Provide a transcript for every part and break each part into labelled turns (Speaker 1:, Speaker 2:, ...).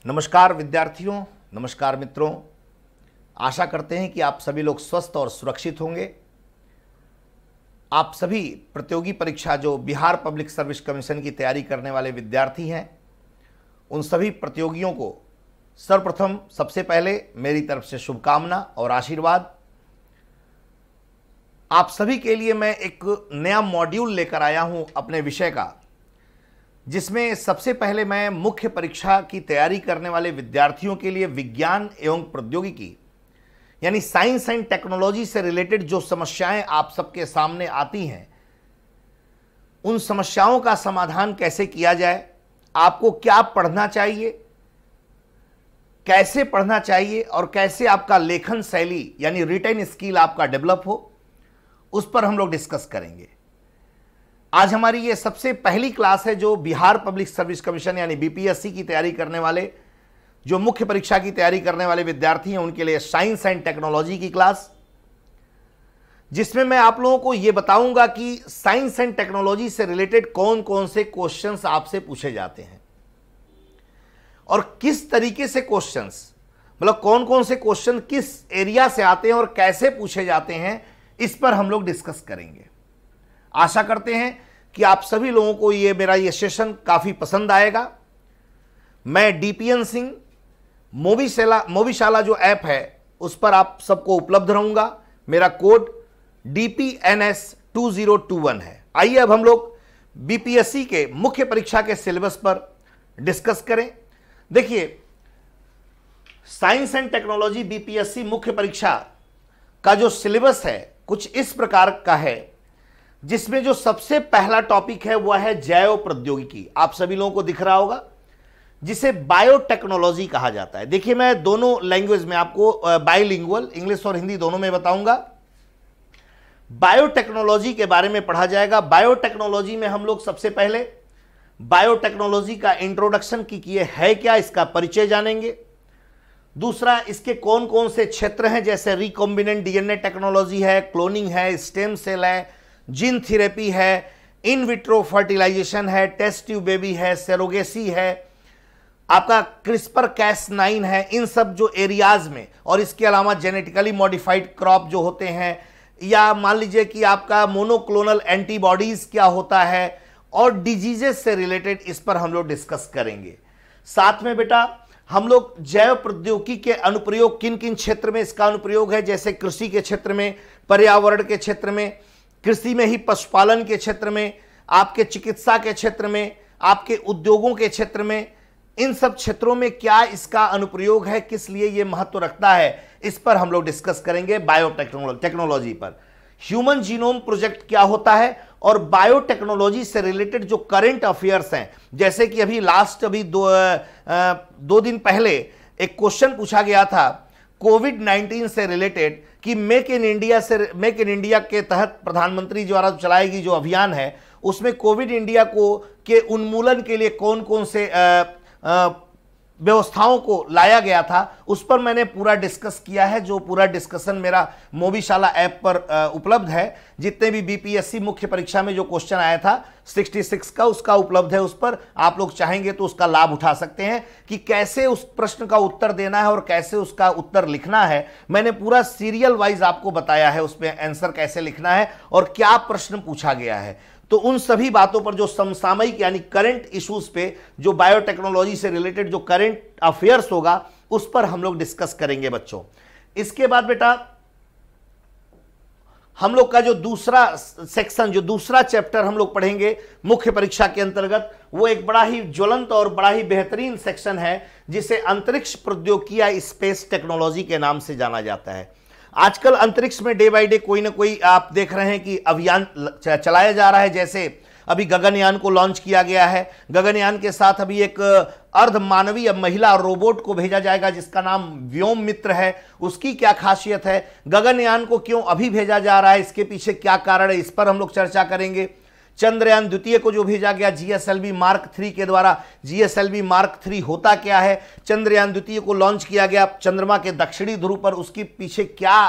Speaker 1: नमस्कार विद्यार्थियों, नमस्कार मित्रों। आशा करते हैं कि आप सभी लोग स्वस्थ और सुरक्षित होंगे। आप सभी प्रतियोगी परीक्षा जो बिहार पब्लिक सर्विस कमीशन की तैयारी करने वाले विद्यार्थी हैं, उन सभी प्रतियोगियों को सर्वप्रथम सबसे पहले मेरी तरफ से शुभकामना और आशीर्वाद। आप सभी के लिए मैं एक नया मॉड्यूल लेकर आया हूं अपने विषय का, जिसमें सबसे पहले मैं मुख्य परीक्षा की तैयारी करने वाले विद्यार्थियों के लिए विज्ञान एवं प्रौद्योगिकी यानी साइंस एंड टेक्नोलॉजी से रिलेटेड जो समस्याएं आप सबके सामने आती हैं, उन समस्याओं का समाधान कैसे किया जाए, आपको क्या पढ़ना चाहिए, कैसे पढ़ना चाहिए और कैसे आपका लेखन शैली यानी रिटन स्किल आपका डेवलप हो, उस पर हम लोग डिस्कस करेंगे। आज हमारी ये सबसे पहली क्लास है जो बिहार पब्लिक सर्विस कमीशन यानी बीपीएससी की तैयारी करने वाले, जो मुख्य परीक्षा की तैयारी करने वाले विद्यार्थी हैं, उनके लिए साइंस एंड टेक्नोलॉजी की क्लास, जिसमें मैं आप लोगों को यह बताऊंगा कि साइंस एंड टेक्नोलॉजी से रिलेटेड कौन कौन से क्वेश्चंस आपसे पूछे जाते हैं और किस तरीके से क्वेश्चंस, मतलब कौन कौन से क्वेश्चन किस एरिया से आते हैं और कैसे पूछे जाते हैं, इस पर हम लोग डिस्कस करेंगे। आशा करते हैं कि आप सभी लोगों को ये मेरा ये सेशन काफी पसंद आएगा। मैं डीपीएन सिंह मोबीशाला जो ऐप है उस पर आप सबको उपलब्ध रहूंगा। मेरा कोड DPNS2021 है। आइए अब हम लोग बीपीएससी के मुख्य परीक्षा के सिलेबस पर डिस्कस करें। देखिए, साइंस एंड टेक्नोलॉजी बीपीएससी मुख्य परीक्षा का जो सिलेबस है कुछ इस प्रकार का है, जिसमें जो सबसे पहला टॉपिक है वह है जैव प्रौद्योगिकी। आप सभी लोगों को दिख रहा होगा, जिसे बायोटेक्नोलॉजी कहा जाता है। देखिए, मैं दोनों लैंग्वेज में आपको बाइलिंगुअल इंग्लिश और हिंदी दोनों में बताऊंगा। बायोटेक्नोलॉजी के बारे में पढ़ा जाएगा। बायोटेक्नोलॉजी में हम लोग सबसे पहले बायोटेक्नोलॉजी का इंट्रोडक्शन की किए है क्या, इसका परिचय जानेंगे। दूसरा, इसके कौन कौन से क्षेत्र हैं, जैसे रिकॉम्बिनेंट डीएनए टेक्नोलॉजी है, क्लोनिंग है, स्टेम सेल है, जीन थेरेपी है, इन विट्रो फर्टिलाइजेशन है, टेस्ट ट्यूब बेबी है, सेरोगेसी है, आपका क्रिस्पर कैस9 है। इन सब जो एरियाज में, और इसके अलावा जेनेटिकली मॉडिफाइड क्रॉप जो होते हैं, या मान लीजिए कि आपका मोनोक्लोनल एंटीबॉडीज क्या होता है, और डिजीजेस से रिलेटेड इस पर हम लोग डिस्कस करेंगे। साथ में बेटा हम लोग जैव प्रौद्योगिकी के अनुप्रयोग किन किन क्षेत्र में इसका अनुप्रयोग है, जैसे कृषि के क्षेत्र में, पर्यावरण के क्षेत्र में, कृषि में ही पशुपालन के क्षेत्र में, आपके चिकित्सा के क्षेत्र में, आपके उद्योगों के क्षेत्र में, इन सब क्षेत्रों में क्या इसका अनुप्रयोग है, किस लिए यह महत्व रखता है, इस पर हम लोग डिस्कस करेंगे। बायोटेक्नोलॉजी पर ह्यूमन जीनोम प्रोजेक्ट क्या होता है, और बायोटेक्नोलॉजी से रिलेटेड जो करंट अफेयर्स हैं, जैसे कि अभी दो दिन पहले एक क्वेश्चन पूछा गया था कोविड-19 से रिलेटेड कि मेक इन इंडिया के तहत प्रधानमंत्री द्वारा चलाएगी जो अभियान है, उसमें कोविड इंडिया के उन्मूलन के लिए कौन कौन से व्यवस्थाओं को लाया गया था, उस पर मैंने पूरा डिस्कस किया है। जो पूरा डिस्कशन मेरा मोबीशाला ऐप पर उपलब्ध है। जितने भी बीपीएससी मुख्य परीक्षा में जो क्वेश्चन आया था 66 का, उसका उपलब्ध है। उस पर आप लोग चाहेंगे तो उसका लाभ उठा सकते हैं कि कैसे उस प्रश्न का उत्तर देना है और कैसे उसका उत्तर लिखना है। मैंने पूरा सीरियल वाइज आपको बताया है उसमें आंसर कैसे लिखना है और क्या प्रश्न पूछा गया है। तो उन सभी बातों पर जो समसामयिक यानी करंट इश्यूज पे, जो बायोटेक्नोलॉजी से रिलेटेड जो करंट अफेयर्स होगा, उस पर हम लोग डिस्कस करेंगे बच्चों। इसके बाद बेटा हम लोग का जो दूसरा सेक्शन, जो दूसरा चैप्टर हम लोग पढ़ेंगे मुख्य परीक्षा के अंतर्गत, वो एक बड़ा ही ज्वलंत और बड़ा ही बेहतरीन सेक्शन है, जिसे अंतरिक्ष प्रौद्योगिकी या स्पेस टेक्नोलॉजी के नाम से जाना जाता है। आजकल अंतरिक्ष में डे बाय डे कोई ना कोई आप देख रहे हैं कि अभियान चलाया जा रहा है। जैसे अभी गगनयान को लॉन्च किया गया है। गगनयान के साथ अभी एक अर्धमानवीय महिला रोबोट को भेजा जाएगा जिसका नाम व्योम मित्र है। उसकी क्या खासियत है, गगनयान को क्यों अभी भेजा जा रहा है, इसके पीछे क्या कारण है, इस पर हम लोग चर्चा करेंगे। चंद्रयान द्वितीय को जो भेजा गया जीएसएलवी मार्क 3 के द्वारा, जीएसएलवी मार्क 3 होता क्या है, चंद्रयान द्वितीय को लॉन्च किया गया चंद्रमा के दक्षिणी ध्रुव पर, उसके पीछे क्या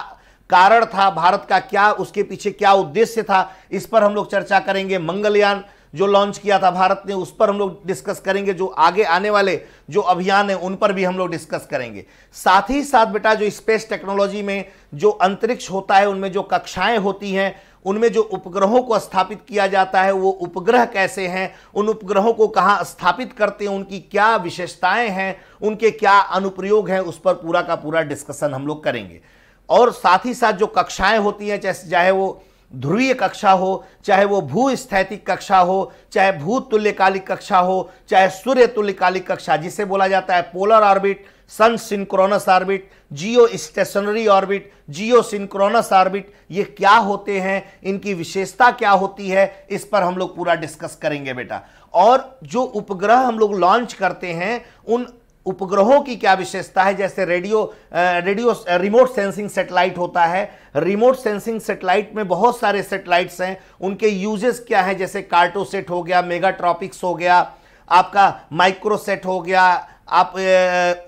Speaker 1: कारण था, भारत का क्या उसके पीछे क्या उद्देश्य था, इस पर हम लोग चर्चा करेंगे। मंगलयान जो लॉन्च किया था भारत ने, उस पर हम लोग डिस्कस करेंगे। जो आगे आने वाले जो अभियान है उन पर भी हम लोग डिस्कस करेंगे। साथ ही साथ बेटा जो स्पेस टेक्नोलॉजी में जो अंतरिक्ष होता है, उनमें जो कक्षाएं होती हैं, उनमें जो उपग्रहों को स्थापित किया जाता है, वो उपग्रह कैसे हैं, उन उपग्रहों को कहां स्थापित करते हैं, उनकी क्या विशेषताएं हैं, उनके क्या अनुप्रयोग हैं, उस पर पूरा का पूरा डिस्कशन हम लोग करेंगे। और साथ ही साथ जो कक्षाएं होती हैं, चाहे वो ध्रुवीय कक्षा हो, चाहे वो भूस्थैतिक कक्षा हो, चाहे भू तुल्यकालिक कक्षा हो, चाहे सूर्य तुल्यकालिक कक्षा जिसे बोला जाता है polar orbit, sun synchronous orbit, geostationary orbit, geosynchronous orbit, ये क्या होते हैं, इनकी विशेषता क्या होती है, इस पर हम लोग पूरा डिस्कस करेंगे बेटा। और जो उपग्रह हम लोग लॉन्च करते हैं, उन उपग्रहों की क्या विशेषता है। जैसे रिमोट सेंसिंग सैटेलाइट होता है। रिमोट सेंसिंग सैटेलाइट में बहुत सारे सैटेलाइट्स हैं, उनके यूजेस क्या है। जैसे कार्टोसेट हो गया, मेगाट्रॉपिक्स हो गया, आपका माइक्रोसेट हो गया, आप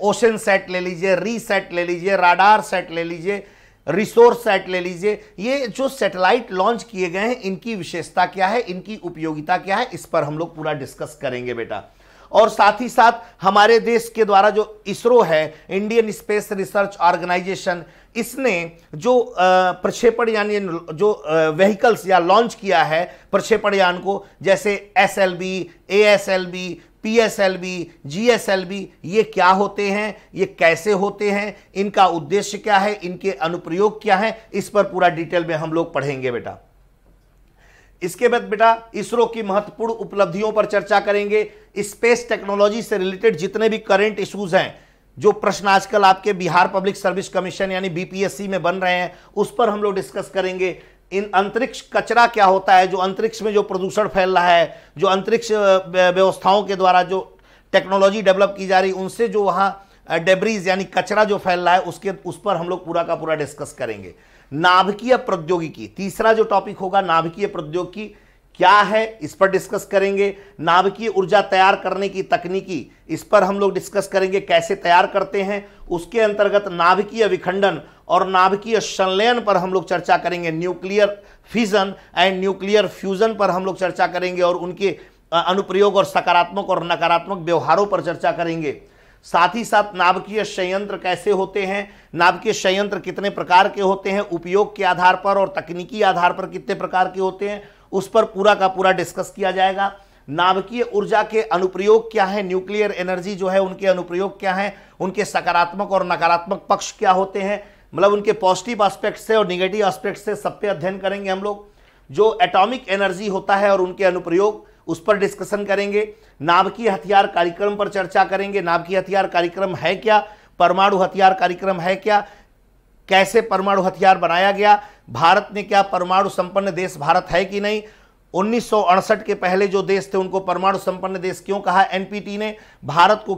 Speaker 1: ओशन सेट ले लीजिए, रीसेट ले लीजिए, राडार सेट ले लीजिए, रिसोर्स सेट ले लीजिए। ये जो सैटेलाइट लॉन्च किए गए हैं, इनकी विशेषता क्या है, इनकी उपयोगिता क्या है, इस पर हम लोग पूरा डिस्कस करेंगे बेटा। और साथ ही साथ हमारे देश के द्वारा जो इसरो है, इंडियन स्पेस रिसर्च ऑर्गेनाइजेशन, इसने जो प्रक्षेपण यानी जो व्हीकल्स या लॉन्च किया है प्रक्षेपण यान को, जैसे SLV, ASLV, PSLV, GSLV, ये क्या होते हैं, ये कैसे होते हैं, इनका उद्देश्य क्या है, इनके अनुप्रयोग क्या है, इस पर पूरा डिटेल में हम लोग पढ़ेंगे बेटा। इसके बाद बेटा इसरो की महत्वपूर्ण उपलब्धियों पर चर्चा करेंगे। स्पेस टेक्नोलॉजी से रिलेटेड जितने भी करंट इश्यूज हैं, जो प्रश्न आजकल आपके बिहार पब्लिक सर्विस कमीशन यानी BPSC में बन रहे हैं, उस पर हम लोग डिस्कस करेंगे। इन अंतरिक्ष कचरा क्या होता है, जो अंतरिक्ष में जो प्रदूषण फैल रहा है, जो अंतरिक्ष व्यवस्थाओं के द्वारा जो टेक्नोलॉजी डेवलप की जा रही, उनसे जो वहां डेब्रीज यानी कचरा जो फैल रहा है, उस पर हम लोग पूरा का पूरा डिस्कस करेंगे। नाभिकीय प्रौद्योगिकी, तीसरा जो टॉपिक होगा, नाभिकीय प्रौद्योगिकी क्या है, इस पर डिस्कस करेंगे। नाभिकीय ऊर्जा तैयार करने की तकनीकी, इस पर हम लोग डिस्कस करेंगे, कैसे तैयार करते हैं। उसके अंतर्गत नाभिकीय विखंडन और नाभिकीय संलयन पर हम लोग चर्चा करेंगे। Nuclear fission and nuclear fusion पर हम लोग चर्चा करेंगे और उनके अनुप्रयोग और सकारात्मक और नकारात्मक व्यवहारों पर चर्चा करेंगे। साथ ही साथ नाभिकीय संयंत्र कैसे होते हैं, नाभिकीय संयंत्र कितने प्रकार के होते हैं, उपयोग के आधार पर और तकनीकी आधार पर कितने प्रकार के होते हैं, उस पर पूरा का पूरा डिस्कस किया जाएगा। नाभिकीय ऊर्जा के अनुप्रयोग क्या है, न्यूक्लियर एनर्जी जो है उनके अनुप्रयोग क्या हैं, उनके सकारात्मक और नकारात्मक पक्ष क्या होते हैं, मतलब उनके पॉजिटिव एस्पेक्ट से और निगेटिव एस्पेक्ट से सब पे अध्ययन करेंगे हम लोग। जो एटॉमिक एनर्जी होता है और उनके अनुप्रयोग, उस पर डिस्कशन करेंगे। नाभिकीय हथियार कार्यक्रम पर चर्चा करेंगे। नाभिकीय हथियार कार्यक्रम है क्या, परमाणु हथियार कार्यक्रम है क्या, कैसे परमाणु हथियार बनाया गया, भारत ने क्या परमाणु संपन्न देश भारत है कि नहीं, 1968 के पहले जो देश थे उनको परमाणु संपन्न देश क्यों कहा NPT ने, भारत को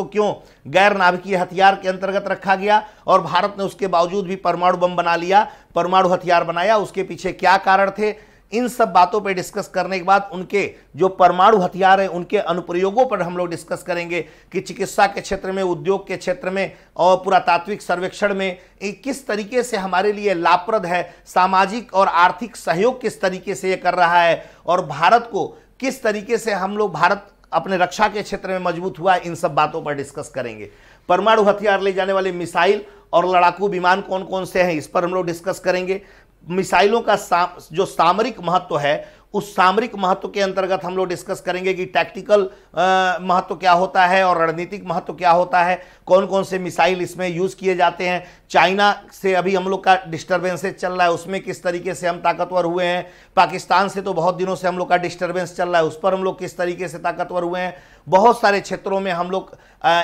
Speaker 1: क्यों गैर नाभिकीय हथियार के अंतर्गत रखा गया और भारत ने उसके बावजूद भी परमाणु बम बना लिया, परमाणु हथियार बनाया, उसके पीछे क्या कारण थे। इन सब बातों पर डिस्कस करने के बाद उनके जो परमाणु हथियार है उनके अनुप्रयोगों पर हम लोग डिस्कस करेंगे कि चिकित्सा के क्षेत्र में, उद्योग के क्षेत्र में और पुरातात्विक सर्वेक्षण में किस तरीके से हमारे लिए लाभप्रद है, सामाजिक और आर्थिक सहयोग किस तरीके से ये कर रहा है और भारत को किस तरीके से भारत अपने रक्षा के क्षेत्र में मजबूत हुआ है, इन सब बातों पर डिस्कस करेंगे। परमाणु हथियार ले जाने वाले मिसाइल और लड़ाकू विमान कौन कौन से हैं, इस पर हम लोग डिस्कस करेंगे। मिसाइलों का जो सामरिक महत्व है, उस सामरिक महत्व के अंतर्गत हम लोग डिस्कस करेंगे कि टैक्टिकल महत्व क्या होता है और रणनीतिक महत्व क्या होता है, कौन कौन से मिसाइल इसमें यूज किए जाते हैं। चाइना से अभी हम लोग का डिस्टर्बेंसेस चल रहा है, उसमें किस तरीके से हम ताकतवर हुए हैं। पाकिस्तान से तो बहुत दिनों से हम लोग का डिस्टर्बेंस चल रहा है, उस पर हम लोग किस तरीके से ताकतवर हुए हैं। बहुत सारे क्षेत्रों में हम लोग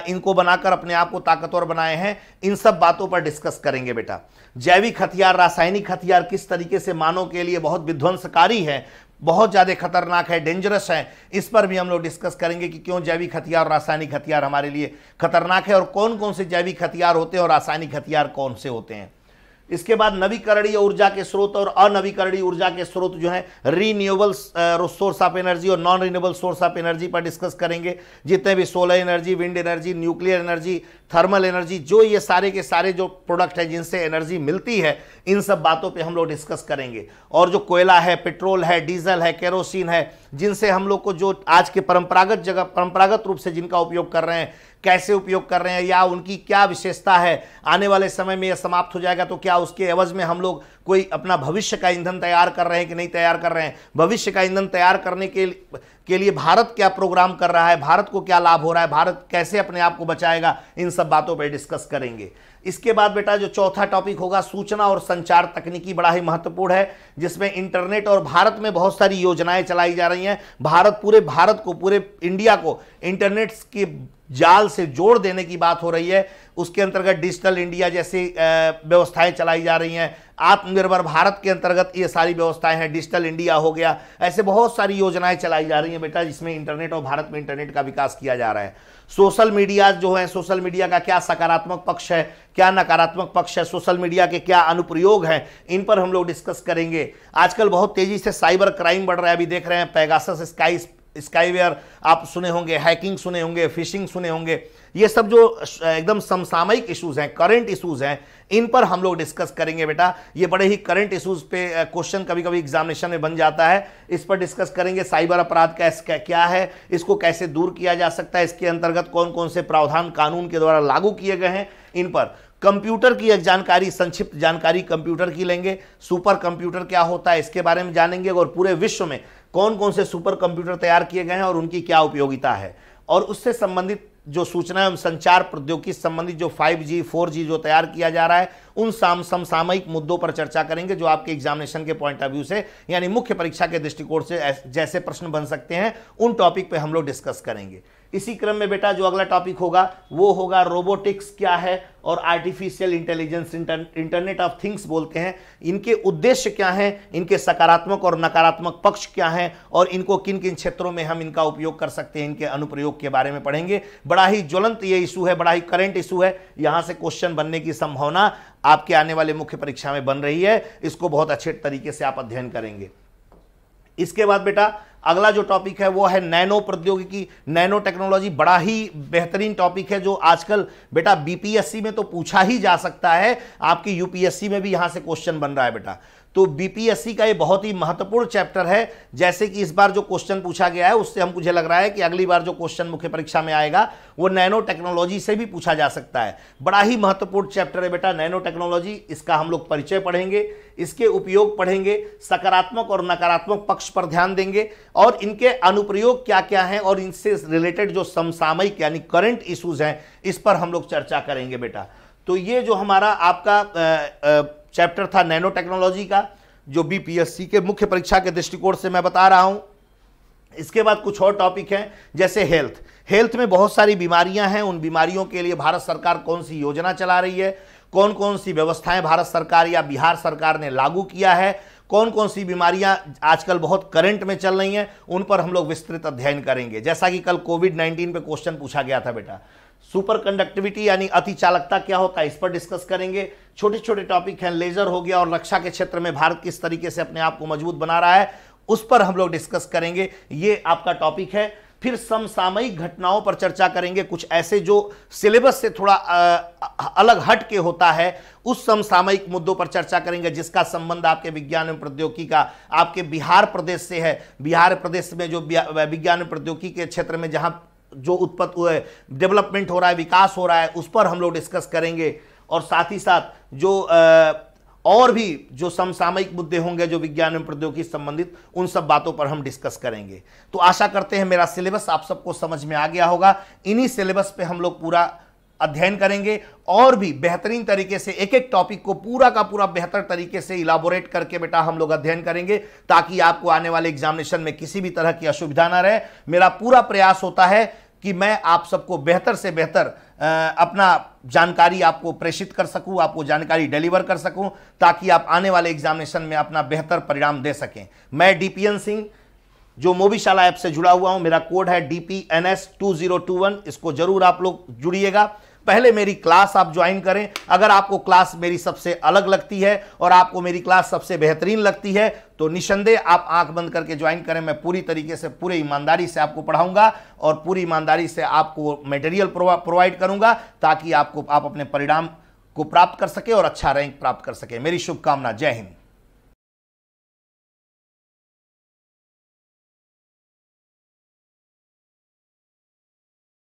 Speaker 1: इनको बनाकर अपने आप को ताकतवर बनाए हैं। इन सब बातों पर डिस्कस करेंगे बेटा। जैविक हथियार, रासायनिक हथियार किस तरीके से मानव के लिए बहुत विध्वंसकारी है, बहुत ज़्यादा खतरनाक है, डेंजरस है, इस पर भी हम लोग डिस्कस करेंगे कि क्यों जैविक हथियार और रासायनिक हथियार हमारे लिए खतरनाक है और कौन कौन से जैविक हथियार होते हैं और रासायनिक हथियार कौन से होते हैं। इसके बाद नवीकरणीय ऊर्जा के स्रोत और अनवीकरणीय ऊर्जा के स्रोत जो है, रीन्यूएबल सोर्स ऑफ एनर्जी और non renewable source of energy पर डिस्कस करेंगे। जितने भी solar energy, wind energy, nuclear energy, thermal energy, जो ये सारे के सारे जो प्रोडक्ट है जिनसे एनर्जी मिलती है, इन सब बातों पे हम लोग डिस्कस करेंगे। और जो कोयला है, पेट्रोल है, डीजल है, केरोसिन है, जिनसे हम लोग को जो आज के परंपरागत रूप से जिनका उपयोग कर रहे हैं, कैसे उपयोग कर रहे हैं या उनकी क्या विशेषता है, आने वाले समय में यह समाप्त हो जाएगा तो क्या उसके एवज में हम लोग कोई अपना भविष्य का ईंधन तैयार कर रहे हैं कि नहीं तैयार कर रहे हैं, भविष्य का ईंधन तैयार करने के लिए भारत क्या प्रोग्राम कर रहा है, भारत को क्या लाभ हो रहा है, भारत कैसे अपने आप को बचाएगा, इन सब बातों पर डिस्कस करेंगे। इसके बाद बेटा जो चौथा टॉपिक होगा, सूचना और संचार तकनीकी, बड़ा ही महत्वपूर्ण है, जिसमें इंटरनेट और भारत में बहुत सारी योजनाएं चलाई जा रही हैं। पूरे भारत को, पूरे इंडिया को इंटरनेट के जाल से जोड़ देने की बात हो रही है। उसके अंतर्गत डिजिटल इंडिया जैसी व्यवस्थाएं चलाई जा रही हैं। आत्मनिर्भर भारत के अंतर्गत ये सारी व्यवस्थाएं हैं, डिजिटल इंडिया हो गया, ऐसे बहुत सारी योजनाएं चलाई जा रही हैं बेटा, जिसमें इंटरनेट और भारत में इंटरनेट का विकास किया जा रहा है। सोशल मीडिया जो है, सोशल मीडिया का क्या सकारात्मक पक्ष है, क्या नकारात्मक पक्ष है, सोशल मीडिया के क्या अनुप्रयोग हैं, इन पर हम लोग डिस्कस करेंगे। आजकल बहुत तेजी से साइबर क्राइम बढ़ रहा है, अभी देख रहे हैं पेगासस स्काईवेयर आप सुने होंगे, हैकिंग सुने होंगे, फिशिंग सुने होंगे, ये सब जो एकदम समसामयिक इश्यूज हैं, करंट इश्यूज हैं, इन पर हम लोग डिस्कस करेंगे बेटा। ये बड़े ही करंट इश्यूज पे क्वेश्चन कभी कभी एग्जामिनेशन में बन जाता है, इस पर डिस्कस करेंगे। साइबर अपराध क्या है, इसको कैसे दूर किया जा सकता है, इसके अंतर्गत कौन कौन से प्रावधान कानून के द्वारा लागू किए गए हैं, इन पर। कंप्यूटर की एक जानकारी, संक्षिप्त जानकारी कंप्यूटर की लेंगे। सुपर कंप्यूटर क्या होता है इसके बारे में जानेंगे, और पूरे विश्व में कौन कौन से सुपर कंप्यूटर तैयार किए गए हैं और उनकी क्या उपयोगिता है। और उससे संबंधित जो सूचना एवं संचार प्रौद्योगिकी संबंधित जो 5G 4G जो तैयार किया जा रहा है, उन समसामयिक मुद्दों पर चर्चा करेंगे, जो आपके एग्जामिनेशन के पॉइंट ऑफ व्यू से, यानी मुख्य परीक्षा के दृष्टिकोण से जैसे प्रश्न बन सकते हैं, उन टॉपिक पे हम लोग डिस्कस करेंगे। इसी क्रम में बेटा जो अगला टॉपिक होगा वो होगा रोबोटिक्स क्या है और artificial intelligence, internet of things बोलते हैं, इनके उद्देश्य क्या हैं, इनके सकारात्मक और नकारात्मक पक्ष क्या हैं, और इनको किन किन क्षेत्रों में हम इनका उपयोग कर सकते हैं, इनके अनुप्रयोग के बारे में पढ़ेंगे। बड़ा ही ज्वलंत ये इशू है, बड़ा ही करंट इशू है, यहां से क्वेश्चन बनने की संभावना आपके आने वाले मुख्य परीक्षा में बन रही है, इसको बहुत अच्छे तरीके से आप अध्ययन करेंगे। इसके बाद बेटा अगला जो टॉपिक है वो है नैनो प्रौद्योगिकी, नैनो टेक्नोलॉजी, बड़ा ही बेहतरीन टॉपिक है, जो आजकल बेटा बीपीएससी में तो पूछा ही जा सकता है, आपकी यूपीएससी में भी यहां से क्वेश्चन बन रहा है बेटा। तो बीपीएससी का ये बहुत ही महत्वपूर्ण चैप्टर है, जैसे कि इस बार जो क्वेश्चन पूछा गया है उससे हम मुझे लग रहा है कि अगली बार जो क्वेश्चन मुख्य परीक्षा में आएगा वो नैनो टेक्नोलॉजी से भी पूछा जा सकता है। बड़ा ही महत्वपूर्ण चैप्टर है बेटा नैनो टेक्नोलॉजी, इसका हम लोग परिचय पढ़ेंगे, इसके उपयोग पढ़ेंगे, सकारात्मक और नकारात्मक पक्ष पर ध्यान देंगे, और इनके अनुप्रयोग क्या क्या हैं, और इनसे रिलेटेड जो समसामयिक यानी करंट इश्यूज हैं, इस पर हम लोग चर्चा करेंगे बेटा। तो ये जो हमारा आपका चैप्टर था नैनो टेक्नोलॉजी का, जो बीपीएससी के मुख्य परीक्षा के दृष्टिकोण से मैं बता रहा हूं। इसके बाद कुछ और टॉपिक हैं, जैसे हेल्थ में बहुत सारी बीमारियां हैं, उन बीमारियों के लिए भारत सरकार कौन सी योजना चला रही है, कौन कौन सी व्यवस्थाएं भारत सरकार या बिहार सरकार ने लागू किया है, कौन कौन सी बीमारियां आजकल बहुत करंट में चल रही हैं, उन पर हम लोग विस्तृत अध्ययन करेंगे। जैसा कि कल कोविड-19 पे क्वेश्चन पूछा गया था बेटा, सुपर कंडक्टिविटी यानी अति चालकता क्या होता है, इस पर डिस्कस करेंगे। छोटे छोटे टॉपिक हैं, लेजर हो गया, और रक्षा के क्षेत्र में भारत किस तरीके से अपने आप को मजबूत बना रहा है, उस पर हम लोग डिस्कस करेंगे, ये आपका टॉपिक है। फिर समसामयिक घटनाओं पर चर्चा करेंगे, कुछ ऐसे जो सिलेबस से थोड़ा अलग हट के होता है, उस समसामयिक मुद्दों पर चर्चा करेंगे, जिसका संबंध आपके विज्ञान एवं प्रौद्योगिकी का आपके बिहार प्रदेश से है। बिहार प्रदेश में जो विज्ञान एवं प्रौद्योगिकी के क्षेत्र में जहां जो उत्पत्ति डेवलपमेंट हो रहा है, विकास हो रहा है, उस पर हम लोग डिस्कस करेंगे। और साथ ही साथ जो और भी जो समसामयिक मुद्दे होंगे जो विज्ञान एवं प्रौद्योगिकी संबंधित, उन सब बातों पर हम डिस्कस करेंगे। तो आशा करते हैं मेरा सिलेबस आप सबको समझ में आ गया होगा। इन्हीं सिलेबस पे हम लोग पूरा अध्ययन करेंगे, और भी बेहतरीन तरीके से एक एक टॉपिक को पूरा का पूरा बेहतर तरीके से इलाबोरेट करके बेटा हम लोग अध्ययन करेंगे, ताकि आपको आने वाले एग्जामिनेशन में किसी भी तरह की असुविधा ना रहे। मेरा पूरा प्रयास होता है कि मैं आप सबको बेहतर से बेहतर अपना जानकारी आपको प्रेषित कर सकूं, आपको जानकारी डिलीवर कर सकूं, ताकि आप आने वाले एग्जामिनेशन में अपना बेहतर परिणाम दे सकें। मैं डीपीएन सिंह, जो मोबीशाला ऐप से जुड़ा हुआ हूं, मेरा कोड है DPNS2021, इसको जरूर आप लोग जुड़िएगा। पहले मेरी क्लास आप ज्वाइन करें। अगर आपको क्लास मेरी सबसे अलग लगती है और आपको मेरी क्लास सबसे बेहतरीन लगती है तो निसंदेह आप आंख बंद करके ज्वाइन करें। मैं पूरी तरीके से, पूरी ईमानदारी से आपको पढ़ाऊंगा और पूरी ईमानदारी से आपको मटेरियल प्रोवाइड करूंगा ताकि आप अपने परिणाम को प्राप्त कर सके और अच्छा रैंक प्राप्त कर सके। मेरी शुभकामना। जय हिंद।